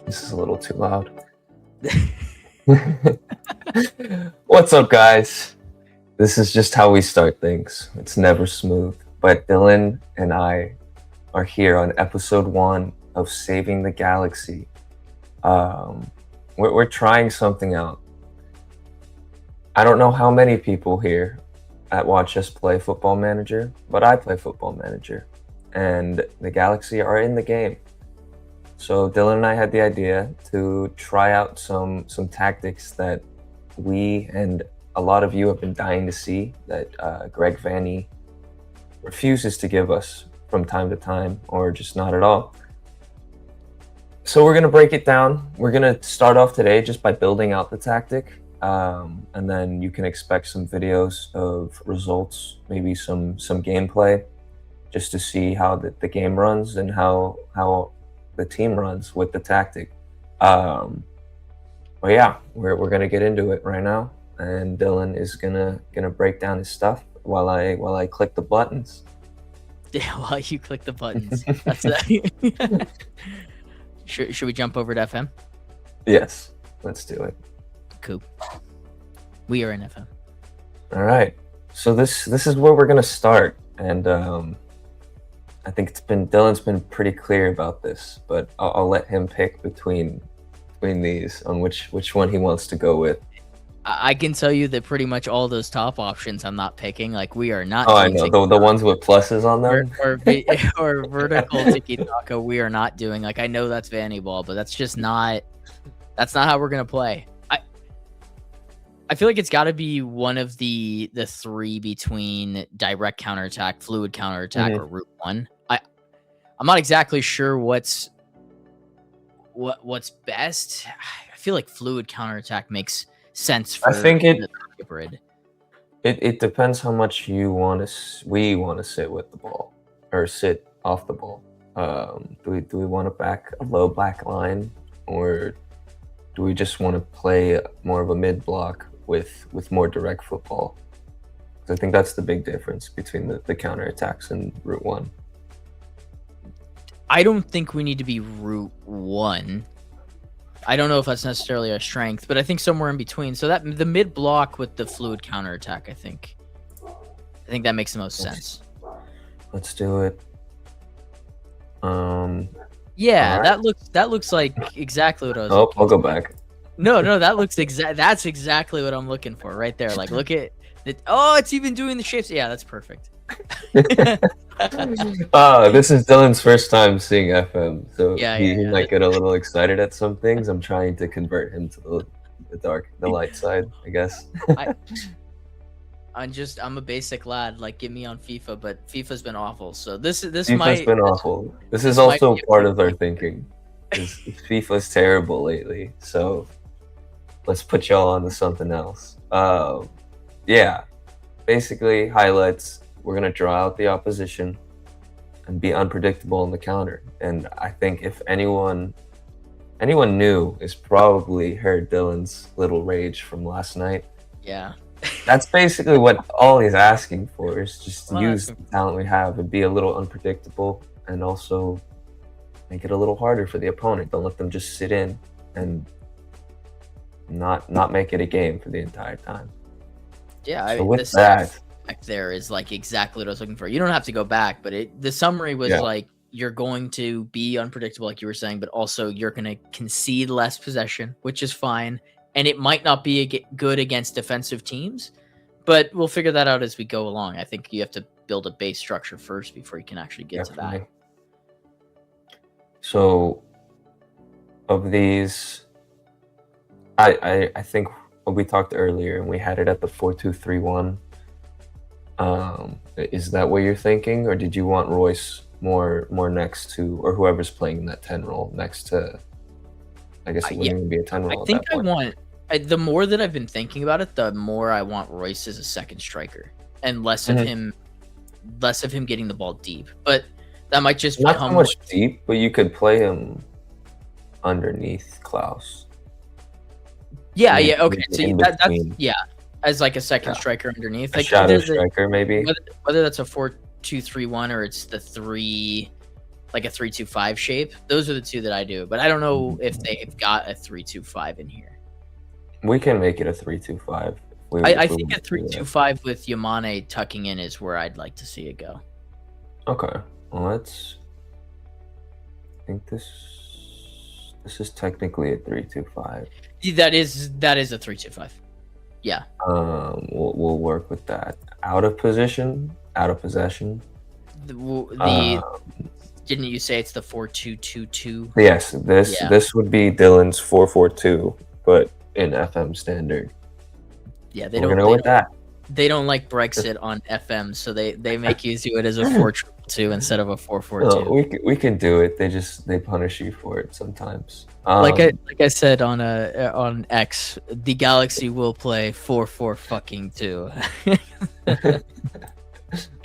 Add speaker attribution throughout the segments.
Speaker 1: This is a little too loud. What's up, guys? This is just how we start things. It's never smooth, but Dylan and I are here on episode 1 of Saving the Galaxy. We're trying something out. I don't know how many people here at Watch Us play Football Manager, but I play Football Manager, and the Galaxy are in the game. So Dylan and I had the idea to try out some tactics that we and a lot of you have been dying to see that Greg Vanny refuses to give us from time to time, or just not at all. So we're going to break it down. We're going to start off today just by building out the tactic, and then you can expect some videos of results, maybe some gameplay, just to see how the game runs and how the team runs with the tactic. But yeah, we're gonna get into it right now, and Dylan is gonna break down his stuff while I click the buttons.
Speaker 2: Yeah, while you click the buttons. That's that. Should we jump over to FM?
Speaker 1: Yes, let's do it.
Speaker 2: Cool. We are in FM.
Speaker 1: All right. So this is where we're gonna start, and I think Dylan's been pretty clear about this, but I'll let him pick between these on which one he wants to go with.
Speaker 2: I can tell you that pretty much all those top options I'm not picking. Like, we are not.
Speaker 1: Oh, I know the ones with pluses on them,
Speaker 2: or vertical tiki taka. We are not doing. Like, I know that's Vanny Ball, but that's just not. That's not how we're gonna play. I feel like it's got to be one of the three between direct counterattack, fluid counterattack, or route one. I'm not exactly sure what's best. I feel like fluid counterattack makes sense for.
Speaker 1: I think
Speaker 2: the hybrid.
Speaker 1: It depends how much we want to sit with the ball or sit off the ball. Do we want to back a low back line, or do we just want to play more of a mid block with more direct football? I think that's the big difference between the counterattacks and route one.
Speaker 2: I don't think we need to be route one. I don't know if that's necessarily our strength, but I think somewhere in between. So that the mid block with the fluid counterattack, I think that makes the most sense. Let's
Speaker 1: do it.
Speaker 2: Yeah, right. that looks like exactly what I was.
Speaker 1: Oh, I'll go back.
Speaker 2: No, that looks that's exactly what I'm looking for right there. Like, look at it. Oh, it's even doing the shapes. Yeah, that's perfect.
Speaker 1: This is Dylan's first time seeing FM, so he might get a little excited at some things. I'm trying to convert him to the light side, I guess.
Speaker 2: I'm a basic lad. Like, get me on FIFA, but FIFA's been awful. So this
Speaker 1: FIFA's been awful. This is also part of our thinking. FIFA's terrible lately, so let's put y'all onto something else. Yeah, basically highlights. We're gonna draw out the opposition and be unpredictable in the counter. And I think if anyone new is probably heard Dylan's little rage from last night.
Speaker 2: Yeah.
Speaker 1: That's basically what all he's asking for, is just to use the talent we have and be a little unpredictable, and also make it a little harder for the opponent. Don't let them just sit in and not make it a game for the entire time.
Speaker 2: Yeah,
Speaker 1: so with that,
Speaker 2: there is like exactly what I was looking for. You don't have to go back, but the summary was like, you're going to be unpredictable, like you were saying, but also you're going to concede less possession, which is fine. And it might not be good against defensive teams, but we'll figure that out as we go along. I think you have to build a base structure first before you can actually get to that.
Speaker 1: So, of these, I think we talked earlier, and we had it at the 4-2-3-1. Is that what you're thinking, or did you want Royce more next to, or whoever's playing in that 10 role next to? I guess it wouldn't even be a 10 role.
Speaker 2: I think the more that I've been thinking about it, the more I want Royce as a second striker, and less of him getting the ball deep. But that might just
Speaker 1: not so much deep, but you could play him underneath Klaus.
Speaker 2: Yeah, okay. So that's as like a second striker underneath, like
Speaker 1: shadow striker, maybe.
Speaker 2: Whether that's a 4-2-3-1 or it's the 3. like a 3-2-5 shape. Those are the two that I do, but I don't know if they've got a 3-2-5 in here.
Speaker 1: We can make it a 3-2-5.
Speaker 2: I think a 3-2-5 with Yamane tucking in is where I'd like to see it go.
Speaker 1: Okay, well, I think this is technically a 3-2-5.
Speaker 2: That is a 3-2-5. Yeah.
Speaker 1: We'll work with that. Out of possession.
Speaker 2: Didn't you say it's the 4-2-2-2?
Speaker 1: Yes, this would be Dylan's 4-4-2, but in FM standard.
Speaker 2: Yeah,
Speaker 1: we're gonna go with that.
Speaker 2: They don't like Brexit on FM, so they make you do it as a 4-2-2 instead of a 4-4-2.
Speaker 1: No, we can do it. They punish you for it sometimes.
Speaker 2: Like I said on X, the Galaxy will play 4-4-2.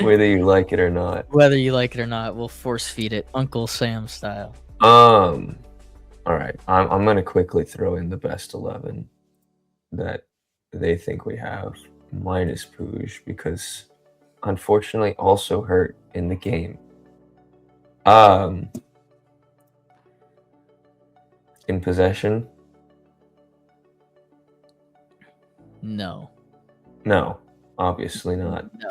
Speaker 1: Whether you like it or not.
Speaker 2: Whether you like it or not, we'll force feed it Uncle Sam style.
Speaker 1: All right. I'm gonna quickly throw in the best 11 that they think we have, minus Pooge, because unfortunately also hurt in the game. In possession?
Speaker 2: No,
Speaker 1: obviously not.
Speaker 2: No.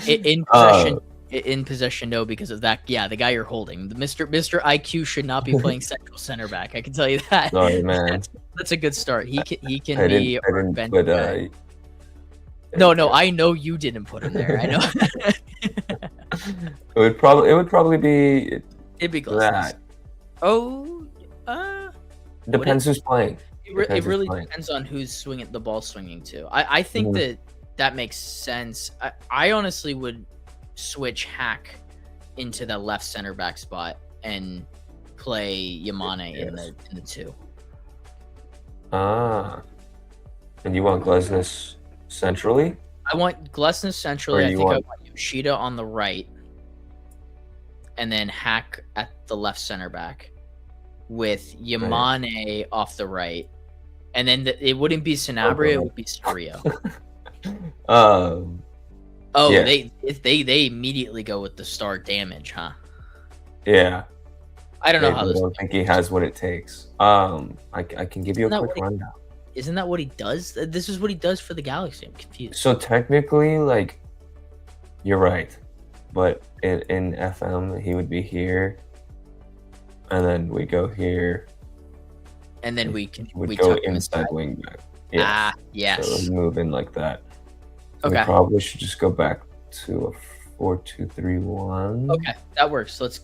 Speaker 2: In possession, in possession, no, because of that. Yeah, the guy you're holding, the Mr. IQ should not be playing central center back. I can tell you that.
Speaker 1: Sorry, man.
Speaker 2: That's a good start. He can be our bench guy.
Speaker 1: No,
Speaker 2: I know you didn't put him there. I know.
Speaker 1: It would probably be.
Speaker 2: It'd be
Speaker 1: that.
Speaker 2: Oh,
Speaker 1: depends who's playing.
Speaker 2: It really depends on who's swinging the ball to. I think that makes sense. I honestly would switch Hack into the left center back spot and play Yamane in the 2.
Speaker 1: And you want Glesnes centrally?
Speaker 2: I want Glesnes centrally. I think I want Yoshida on the right, and then Hack at the left center back, with Yamane off the right, and then it wouldn't be Sanabria, it would be Sorio. They immediately go with the star damage, huh?
Speaker 1: Yeah.
Speaker 2: I don't know how this.
Speaker 1: I don't think he has what it takes. I can give you a quick rundown.
Speaker 2: Isn't that what he does? This is what he does for the Galaxy. I'm confused.
Speaker 1: So technically, like, you're right, but in FM he would be here, and then we go here,
Speaker 2: and then we
Speaker 1: go inside wing back.
Speaker 2: Yeah. Yes.
Speaker 1: So move in like that. So
Speaker 2: okay.
Speaker 1: We probably should just go back to a 4-2-3-1.
Speaker 2: Okay, that works. Let's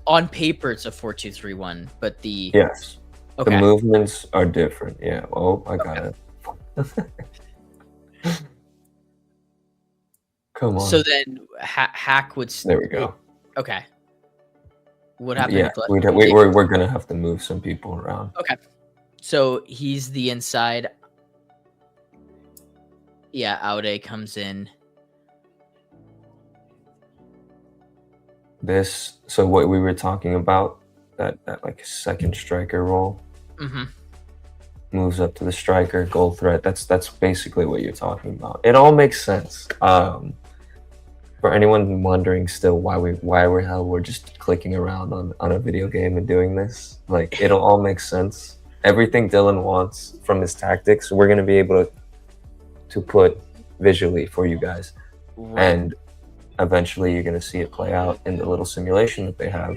Speaker 2: on paper it's a 4-2-3-1, but the
Speaker 1: the movements are different. Yeah. Oh, I got it. Come on.
Speaker 2: So then Hack would.
Speaker 1: There we go.
Speaker 2: Okay. What happened?
Speaker 1: Yeah, we're gonna have to move some people around.
Speaker 2: Okay. So he's the inside. Yeah, Aude comes in.
Speaker 1: So what we were talking about, that like second striker role, moves up to the striker, goal threat. That's basically what you're talking about. It all makes sense. For anyone wondering still why we're just clicking around on a video game and doing this, like, it'll all make sense. Everything Dylan wants from his tactics, we're gonna be able to put visually for you guys, and eventually you're gonna see it play out in the little simulation that they have,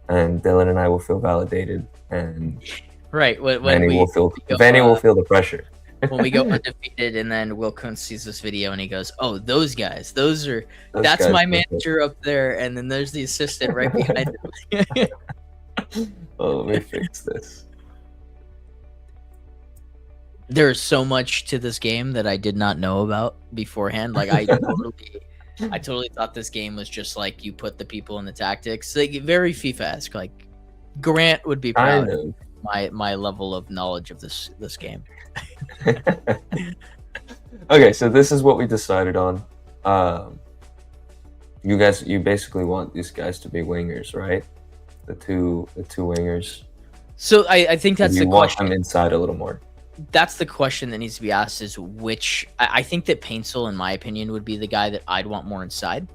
Speaker 1: and Dylan and I will feel validated, and Vanny will feel the pressure.
Speaker 2: When we go undefeated, and then Will Kuntz sees this video and he goes, "Oh, those guys, that's my manager up there," and then there's the assistant right behind him.
Speaker 1: Oh, let me fix this.
Speaker 2: There's so much to this game that I did not know about beforehand. Like, I totally thought this game was just like you put the people in the tactics, like very FIFA-esque. Like, Grant would be proud of my level of knowledge of this game.
Speaker 1: Okay, so this is what we decided on. You basically want these guys to be wingers, right? The two wingers.
Speaker 2: So I think that's the question. You
Speaker 1: want them inside a little more.
Speaker 2: That's the question that needs to be asked, is which. I think that Paintsel, in my opinion, would be the guy that I'd want more inside.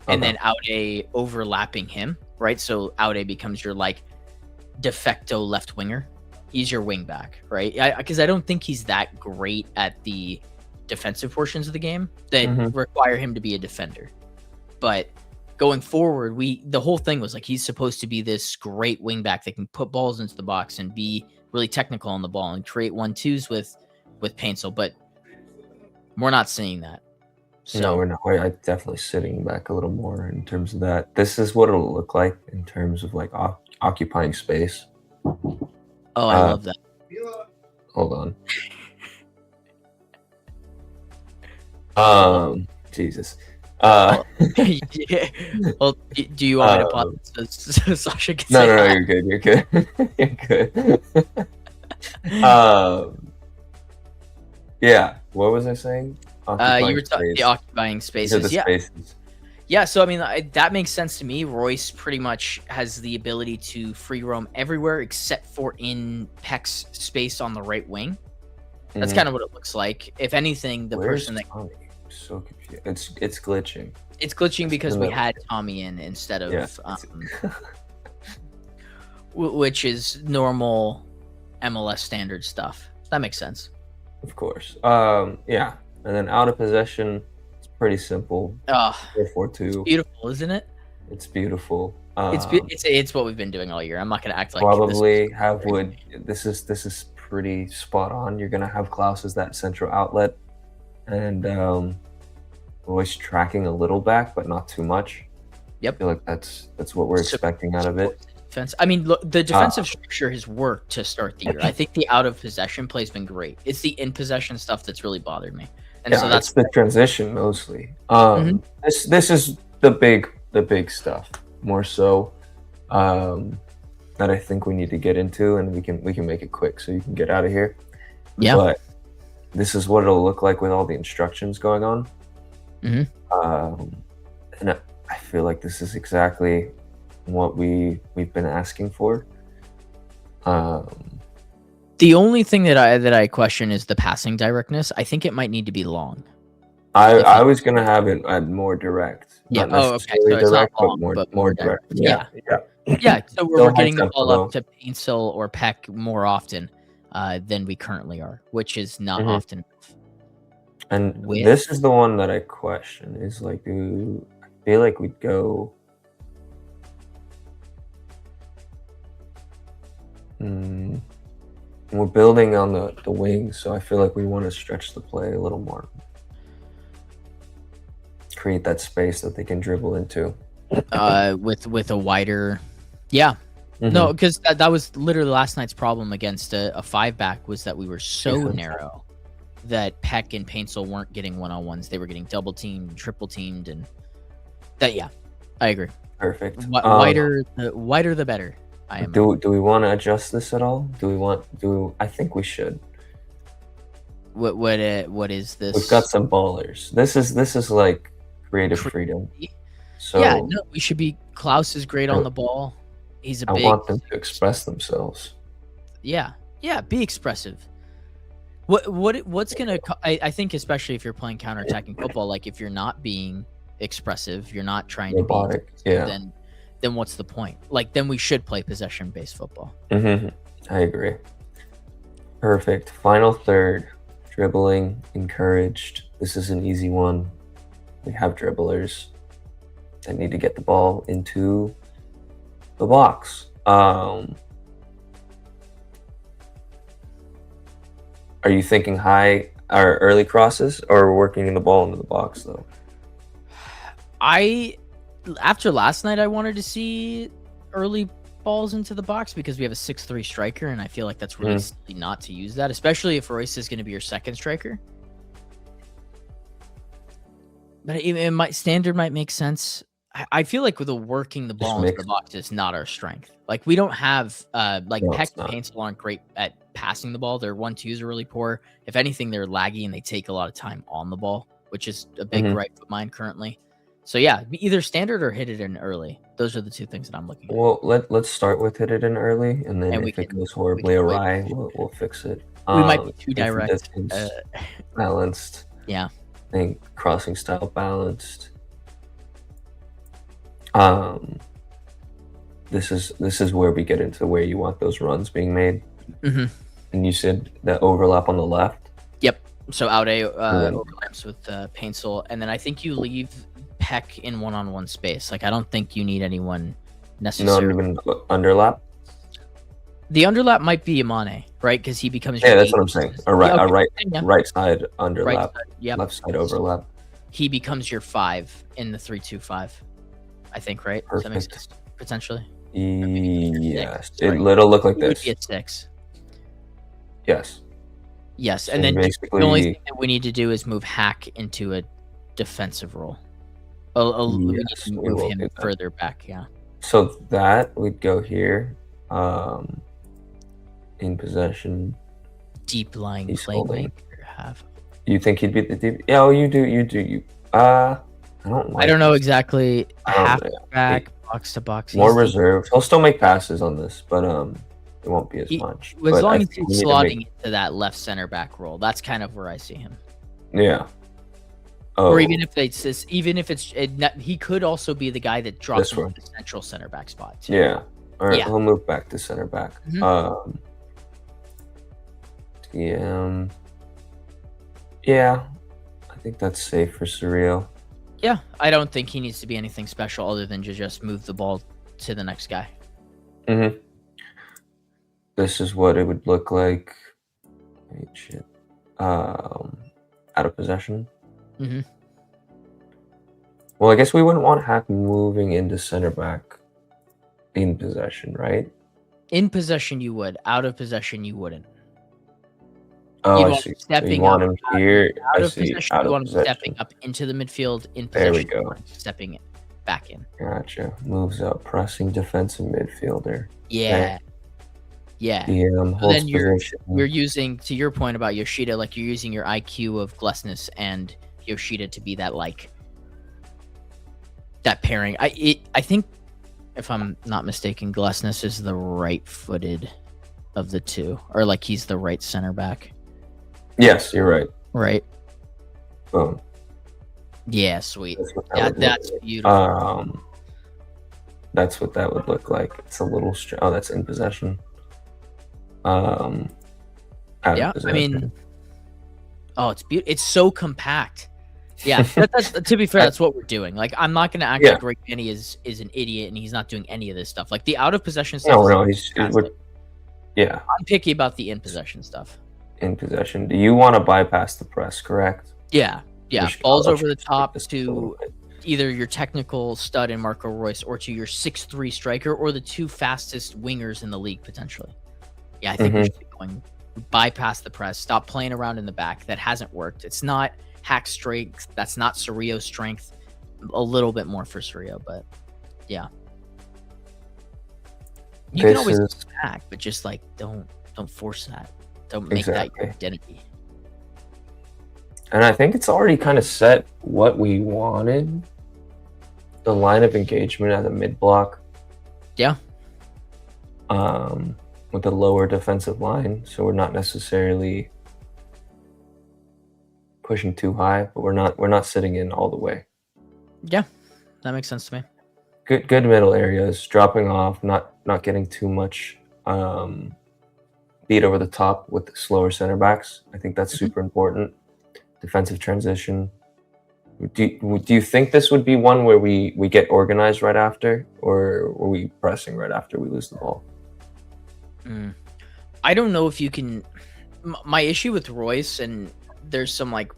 Speaker 2: and then Aude overlapping him, right? So Aude becomes your like de facto left winger. He's your wing back, right? Because I don't think he's that great at the defensive portions of the game that require him to be a defender. But going forward, the whole thing was like he's supposed to be this great wing back that can put balls into the box and be really technical on the ball and create 1-2s with Paintsel, but we're not seeing that. So,
Speaker 1: no, we're not. We're definitely sitting back a little more in terms of that. This is what it'll look like in terms of like occupying space.
Speaker 2: Oh, I love that.
Speaker 1: Hold on. Jesus.
Speaker 2: Yeah. Well, do you want me to pause so Sasha can say
Speaker 1: No, you're good. You're good. You're good. Yeah. What was I saying?
Speaker 2: You were talking the occupying spaces. Yeah.
Speaker 1: Spaces.
Speaker 2: Yeah. So I mean, that makes sense to me. Royce pretty much has the ability to free roam everywhere except for in Peck's space on the right wing. That's kind of what it looks like. If anything, person that
Speaker 1: Tommy? I'm so confused. It's glitching.
Speaker 2: It's glitching because we had Tommy in instead of which is normal MLS standard stuff. That makes sense.
Speaker 1: Of course. Yeah. And then out of possession, it's pretty simple. 4-4-2.
Speaker 2: Beautiful, isn't it?
Speaker 1: It's beautiful.
Speaker 2: It's what we've been doing all year. I'm not gonna act like
Speaker 1: probably have wood. This is pretty spot on. You're gonna have Klaus as that central outlet, and Royce tracking a little back, but not too much.
Speaker 2: Yep.
Speaker 1: I feel like that's what we're expecting out of it.
Speaker 2: Defense. I mean, look, the defensive structure has worked to start the year. I think the out of possession play has been great. It's the in possession stuff that's really bothered me, and so that's
Speaker 1: the transition mostly. This is the big stuff more so that I think we need to get into, and we can make it quick so you can get out of here.
Speaker 2: Yeah.
Speaker 1: But this is what it'll look like with all the instructions going on. And I feel like this is exactly what we've been asking for.
Speaker 2: The only thing that I question is the passing directness. I think it might need to be long.
Speaker 1: I was gonna have it more direct.
Speaker 2: Yeah. Okay. So it's
Speaker 1: direct,
Speaker 2: not long,
Speaker 1: but more direct.
Speaker 2: Yeah. So we're getting the ball up to Paintsel or Peck more often than we currently are, which is not often enough.
Speaker 1: And this is the one that I question. Is like, I feel like we'd go. We're building on the wings, so I feel like we want to stretch the play a little more. Create that space that they can dribble into.
Speaker 2: With a wider, no, because that was literally last night's problem against a 5-back was that we were so narrow that Peck and Paintsel weren't getting one-on-ones. They were getting double teamed, triple teamed, and that. Yeah, I agree.
Speaker 1: Perfect.
Speaker 2: Wider the better.
Speaker 1: Do we want to adjust this at all? I think we should.
Speaker 2: What is this?
Speaker 1: We've got some ballers. This is like creative freedom. So
Speaker 2: yeah, no, we should be. Klaus is great on the ball. He's I
Speaker 1: want them to express themselves.
Speaker 2: Yeah, be expressive. What's gonna? I think especially if you're playing counterattacking football, like if you're not being expressive, you're not trying to be. Then what's the point? Like then we should play possession-based football.
Speaker 1: I agree. Perfect. Final third, dribbling encouraged. This is an easy one. We have dribblers that need to get the ball into the box. Are you thinking high or early crosses, or working in the ball into the box though?
Speaker 2: After last night, I wanted to see early balls into the box because we have a 6'3" striker, and I feel like that's really silly not to use that, especially if Royce is going to be your second striker. But standard might make sense. I feel like with working the ball into the box is not our strength. Like we don't have Peck and Paintsel aren't great at passing the ball. Their 1-2s are really poor. If anything, they're laggy and they take a lot of time on the ball, which is a big gripe of mine currently. So yeah, either standard or hit it in early. Those are the two things that I'm looking at.
Speaker 1: Well, let's start with hit it in early, and then if it goes horribly awry, we'll fix it.
Speaker 2: We might be too direct.
Speaker 1: Balanced.
Speaker 2: Yeah.
Speaker 1: I think crossing style balanced. Um, this is where we get into where you want those runs being made.
Speaker 2: Mm-hmm.
Speaker 1: And you said that overlap on the left.
Speaker 2: Yep. So Aude
Speaker 1: then-
Speaker 2: overlaps with Paintsel, and then I think you leave Peck in one-on-one space. Like I don't think you need anyone
Speaker 1: Not
Speaker 2: necessarily.
Speaker 1: even underlap.
Speaker 2: The underlap might be Imane, right? Because he becomes
Speaker 1: Yeah,
Speaker 2: your
Speaker 1: that's
Speaker 2: eight.
Speaker 1: what I'm saying. A
Speaker 2: Yeah,
Speaker 1: right side
Speaker 2: right
Speaker 1: underlap,
Speaker 2: side. Yep.
Speaker 1: left side overlap.
Speaker 2: He becomes your 5 in the 3-2-5. I think, right? Does that make
Speaker 1: Perfect.
Speaker 2: sense? Potentially.
Speaker 1: Yes,
Speaker 2: Sorry.
Speaker 1: it'll look like
Speaker 2: He would
Speaker 1: this.
Speaker 2: be at 6.
Speaker 1: Yes.
Speaker 2: Yes,
Speaker 1: So
Speaker 2: and then
Speaker 1: basically,
Speaker 2: the only thing that we need to do is move Hack into a defensive role. We need
Speaker 1: yes,
Speaker 2: to
Speaker 1: we
Speaker 2: move
Speaker 1: will
Speaker 2: him
Speaker 1: do that.
Speaker 2: further back. Yeah.
Speaker 1: So that would go here. In possession.
Speaker 2: Deep lying
Speaker 1: He's holding.
Speaker 2: playmaker. Have.
Speaker 1: You think he'd be the deep? Yeah, oh, you do. I don't like.
Speaker 2: I don't know
Speaker 1: this.
Speaker 2: exactly.
Speaker 1: I don't
Speaker 2: Half
Speaker 1: know.
Speaker 2: back, box to box.
Speaker 1: More
Speaker 2: He's
Speaker 1: reserved. He'll still make passes on this, but it won't be as
Speaker 2: He-
Speaker 1: much.
Speaker 2: As
Speaker 1: But I
Speaker 2: long as
Speaker 1: think
Speaker 2: he's
Speaker 1: we need to
Speaker 2: slotting into that left center back role, that's kind of where I see him.
Speaker 1: Yeah. Oh,
Speaker 2: Or even if he could also be the guy that drops
Speaker 1: This
Speaker 2: into
Speaker 1: one.
Speaker 2: the central center back spot too.
Speaker 1: yeah. All right,
Speaker 2: Yeah.
Speaker 1: he'll move back to center back.
Speaker 2: Mhm.
Speaker 1: TM. Yeah, I think that's safe for Surreal.
Speaker 2: Yeah, I don't think he needs to be anything special other than to just move the ball to the next guy.
Speaker 1: Mm-hmm. This is what it would look like. Wait, shit. Out of possession.
Speaker 2: Mhm.
Speaker 1: Well, I guess we wouldn't want Hack moving into center back in possession, right?
Speaker 2: In possession, you would. Out of possession, you wouldn't.
Speaker 1: Oh,
Speaker 2: You'd
Speaker 1: I
Speaker 2: want
Speaker 1: see.
Speaker 2: him
Speaker 1: So
Speaker 2: stepping
Speaker 1: you want
Speaker 2: up
Speaker 1: him here.
Speaker 2: Out
Speaker 1: I
Speaker 2: of
Speaker 1: see.
Speaker 2: possession,
Speaker 1: Out
Speaker 2: you
Speaker 1: of
Speaker 2: want him stepping
Speaker 1: possession.
Speaker 2: up into the midfield. In
Speaker 1: There
Speaker 2: possession,
Speaker 1: we
Speaker 2: you
Speaker 1: go.
Speaker 2: want him stepping it back in.
Speaker 1: Gotcha. Moves up, pressing defensive midfielder.
Speaker 2: Yeah. Yeah.
Speaker 1: DM holds
Speaker 2: then you're
Speaker 1: position.
Speaker 2: using, to your point about Yoshida, like you're using your IQ of Glesnes and Yoshida to be that that pairing. I think, if I'm not mistaken, Glesnes is the right-footed of the two, or like he's the right center back.
Speaker 1: Yes, you're right.
Speaker 2: Right.
Speaker 1: Boom.
Speaker 2: Yeah. Sweet.
Speaker 1: That's what that
Speaker 2: Yeah,
Speaker 1: would look
Speaker 2: that's
Speaker 1: like.
Speaker 2: beautiful.
Speaker 1: That's what that would look like. It's a little oh, that's in possession. Out
Speaker 2: Yeah.
Speaker 1: of possession.
Speaker 2: I mean, oh, it's beautiful. It's so compact. Yeah. That's to be fair, that's what we're doing. Like, I'm not going to act like Rick Kenny is an idiot and he's not doing any of this stuff. Like the out of possession stuff.
Speaker 1: No, he's yeah.
Speaker 2: I'm picky about the in possession stuff.
Speaker 1: In possession. Do you want to bypass the press? Correct.
Speaker 2: Yeah.
Speaker 1: Which-
Speaker 2: Balls
Speaker 1: I'll
Speaker 2: over the
Speaker 1: just
Speaker 2: top
Speaker 1: take this a little
Speaker 2: to
Speaker 1: bit.
Speaker 2: either your technical stud in Marco Royce or to your 6'3" striker or the two fastest wingers in the league potentially. Yeah, I think we should be going bypass the press, stop playing around in the back. That hasn't worked. It's not Hack strength. That's not Surreo's strength. A little bit more for Surreo, but yeah. You can always go back, but just like don't force that. Don't make that your identity.
Speaker 1: And I think it's already kind of set what we wanted. The line of engagement at the mid block.
Speaker 2: Yeah.
Speaker 1: With the lower defensive line, so we're not necessarily pushing too high, but we're not sitting in all the way.
Speaker 2: Yeah, that makes sense to me.
Speaker 1: Good middle areas, dropping off, not getting too much beat over the top with the slower center backs. I think that's super important. Defensive transition. Do you think this would be one where we get organized right after, or were we pressing right after we lose the ball?
Speaker 2: I don't know if you can. My issue with Royce, and there's some like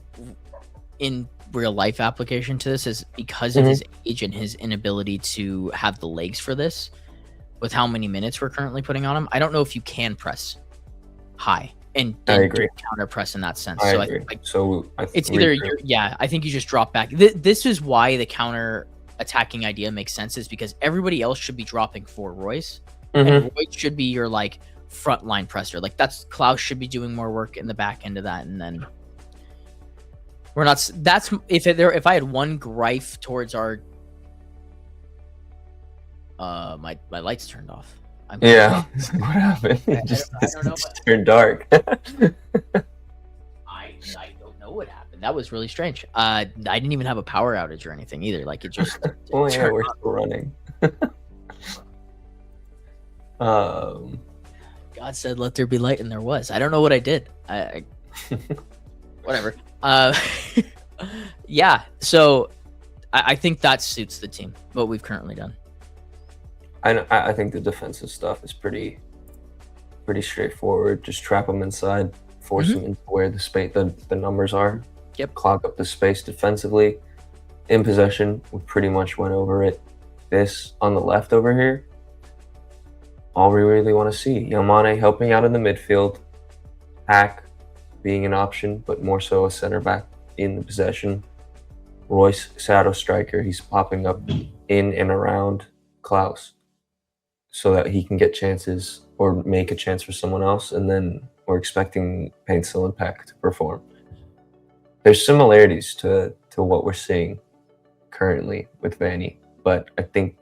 Speaker 2: in real life application to this, is because of his age and his inability to have the legs for this, with how many minutes we're currently putting on him. I don't know if you can press high and do counter press in that sense.
Speaker 1: I
Speaker 2: so
Speaker 1: agree.
Speaker 2: It's either I think you just drop back. This is why the counter attacking idea makes sense, is because everybody else should be dropping for Royce. And Royce should be your like frontline presser. Like that's Klaus should be doing more work in the back end of that, and then we're not. That's if I had one gripe towards our my lights turned off.
Speaker 1: What happened? It just turned dark.
Speaker 2: I don't know what happened That was really strange. I didn't even have a power outage or anything either. Like it just
Speaker 1: Oh yeah,
Speaker 2: turned
Speaker 1: we're
Speaker 2: on.
Speaker 1: still running. um,
Speaker 2: God said, "Let there be light," and there was. I don't know what I did. I whatever. Yeah. So I think that suits the team. What we've currently done.
Speaker 1: I think the defensive stuff is pretty straightforward. Just trap them inside, force them into where the numbers are.
Speaker 2: Yep.
Speaker 1: Clog up the space defensively. In possession, we pretty much went over it. This on the left over here, all we really want to see. Yamane helping out in the midfield. Hack being an option, but more so a center back in the possession. Royce, shadow striker, he's popping up in and around Klaus so that he can get chances or make a chance for someone else, and then we're expecting Paintsel and Peck to perform. There's similarities to what we're seeing currently with Vanny, but I think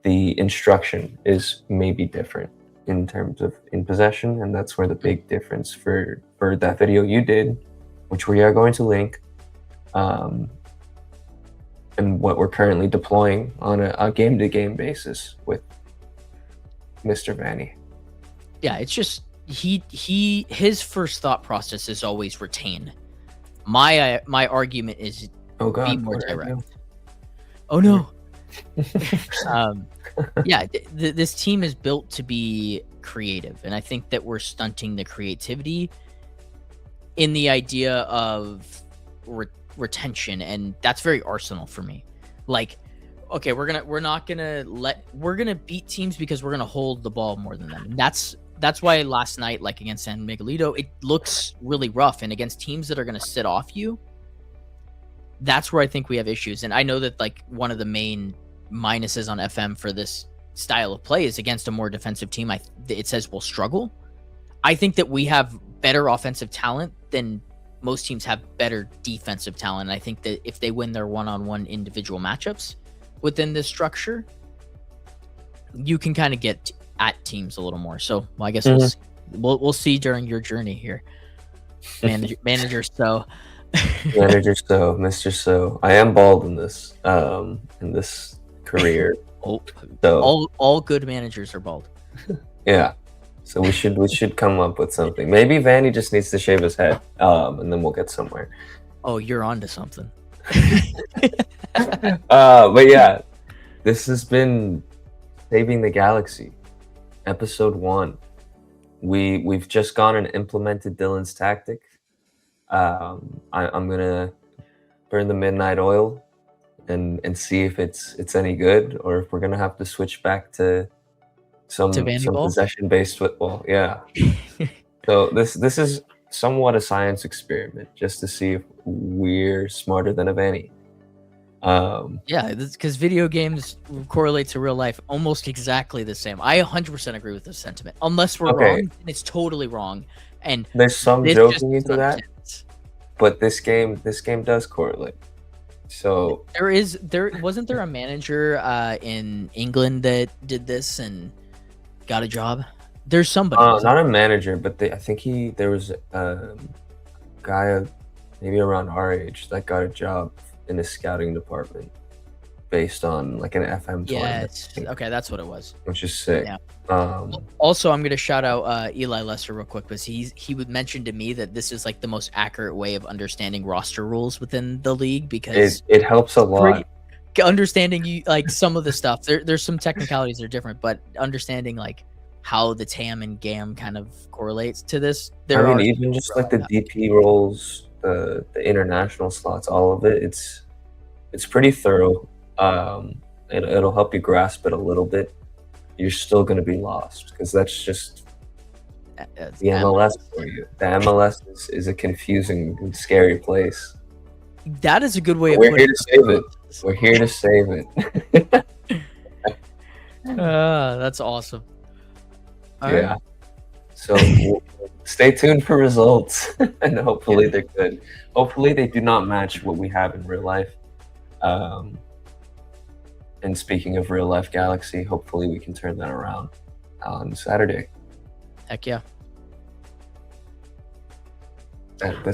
Speaker 1: the instruction is maybe different in terms of in possession, and that's where the big difference for that video you did, which we are going to link, and what we're currently deploying on a game-to-game basis with Mr. Vanny.
Speaker 2: Yeah, it's just his first thought process is always retain. My argument is be more direct. Oh no. Yeah, this team is built to be creative, and I think that we're stunting the creativity in the idea of retention, and that's very Arsenal for me. Like, okay, we're gonna beat teams because we're gonna hold the ball more than them. And that's why last night, like against San Miguelito, it looks really rough, and against teams that are gonna sit off you, that's where I think we have issues. And I know that like one of the main minuses on FM for this style of play is against a more defensive team. It says we'll struggle. I think that we have better offensive talent than most teams have better defensive talent. And I think that if they win their one-on-one individual matchups within this structure, you can kind of get at teams a little more. So well, I guess we'll see during your journey here, manager. So.
Speaker 1: Manager So, Mr. So. I am bald in this career.
Speaker 2: So all good managers are bald.
Speaker 1: Yeah. So we should come up with something. Maybe Vanny just needs to shave his head, and then we'll get somewhere.
Speaker 2: Oh, you're onto something.
Speaker 1: But yeah, this has been Saving the Galaxy, episode 1. We've just gone and implemented Dylan's tactic. I'm gonna burn the midnight oil and see if it's any good, or if we're gonna have to switch back to some possession based football. Yeah. So this is somewhat a science experiment, just to see if we're smarter than a Vanny.
Speaker 2: Yeah, because video games correlate to real life almost exactly the same. I 100% agree with this sentiment. Unless we're wrong, and it's totally wrong. And
Speaker 1: there's some joking into that, but this game does correlate. So wasn't there a manager in England that did this and got a job? There's somebody. Not a manager, but I think there was a guy maybe around our age that got a job in a scouting department based on like an FM tournament.
Speaker 2: Yes. Okay, that's what it was.
Speaker 1: Which is sick.
Speaker 2: Yeah. Also, I'm gonna shout out Eli Lesser real quick, because he would mention to me that this is like the most accurate way of understanding roster rules within the league, because it helps a lot. Understanding like some of the stuff. There's some technicalities that are different, but understanding like how the TAM and GAM kind of correlates to this. Even just like the DP roles, the international slots, all of it. It's pretty thorough. It'll help you grasp it a little bit. You're still going to be lost, because that's just the MLS for you. The MLS is a confusing and scary place. That is a good way of putting it. We're here to save it. We're here to save it. That's awesome. All right. So stay tuned for results, and hopefully they're good. Hopefully they do not match what we have in real life. And speaking of real life Galaxy, hopefully we can turn that around on Saturday. Heck yeah.